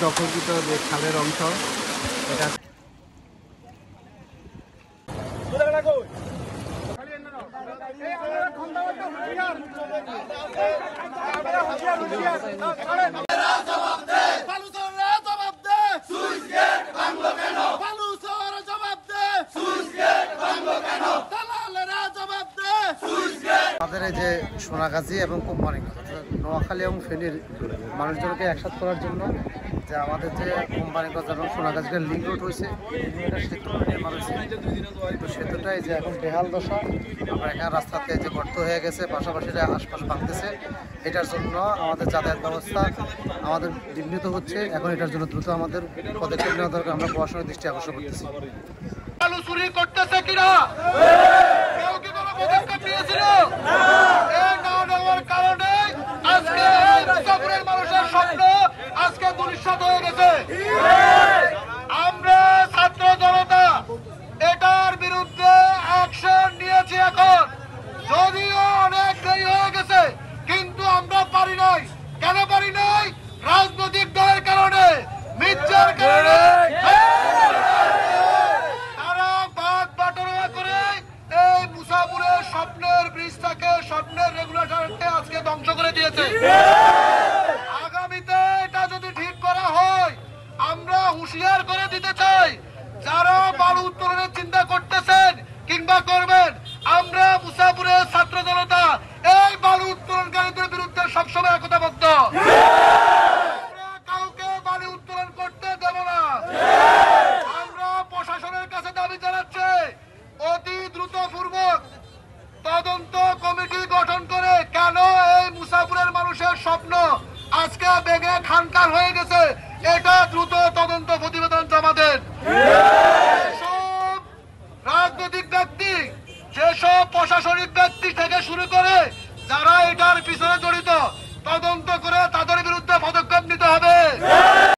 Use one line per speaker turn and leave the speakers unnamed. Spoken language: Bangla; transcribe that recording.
দখলকৃত যে খালের অংশ এটা আমাদের এই যে সোনাগাজী এবং কোম্পানিগঞ্জ নোয়াখালী এবং ফেনীর মানুষজনকে একসাথে করার জন্য যে আমাদের যে কোম্পানিগঞ্জ এবং সোনাগাজীকে লিঙ্ক রোড হয়েছে এটা সেতু নির্মাণ হয়েছে। তো সেতুটাই যে এখন বেহাল দশা, আমরা এখানে রাস্তাতে যে গর্ত হয়ে গেছে, পাশাপাশি আশপাশ ভাঙতেছে, এটার জন্য আমাদের যাতায়াত ব্যবস্থা আমাদের বিঘ্নিত হচ্ছে। এখন এটার জন্য দ্রুত আমাদের পদক্ষেপ নেওয়া দরকার। আমরা প্রশাসনের দৃষ্টি আকর্ষণ করতেছি।
আলু চুরি করতেছে কিনা কেউ কি কোনো পদক্ষেপ নিয়েছিল? এই না নেওয়ার কারণে আজকে মুসাফিরের মানুষের স্বপ্ন আজকে দুলিশাত হয়ে গেছে। আমরা ছাত্র জনতা এটার বিরুদ্ধে অ্যাকশন নিয়েছি। এখন যদিও অনেক দেরি হয়ে গেছে, কিন্তু আমরা পারি নাই। কেন পারি নাই? রাজনৈতিক দলের কারণে, মিথ্যার কারণে। স্বপ্নের ব্রিজটাকে, স্বপ্নের রেগুলেটরকে আজকে ধ্বংস করে দিয়েছে। আগামীতে এটা যদি ঠিক করা হয়, আমরা হুঁশিয়ার করে দিতে চাই, যারা বালু উত্তোলনের চিন্তা করতেছেন কিংবা করবেন, আমরা মুসাফিরের ছাত্র জনতা এই বালু উত্তোলনকারীদের বিরুদ্ধে সবসময় একতাবদ্ধ। আমরা কাউকে বালু উত্তোলন করতে দেব না। আমরা প্রশাসনের কাছে দাবি জানাচ্ছি, অতি দ্রুতপূর্বক তদন্ত কমিটি গঠন করে কেন এই মুসাফিরের মানুষের স্বপ্ন আজকে বেগে খানকার হয়ে গেছে, এটা দ্রুত তদন্ত প্রতিবেদন জমা দেন। যেসব রাজনৈতিক ব্যক্তি, যেসব প্রশাসনিক ব্যক্তি থেকে শুরু করে যারা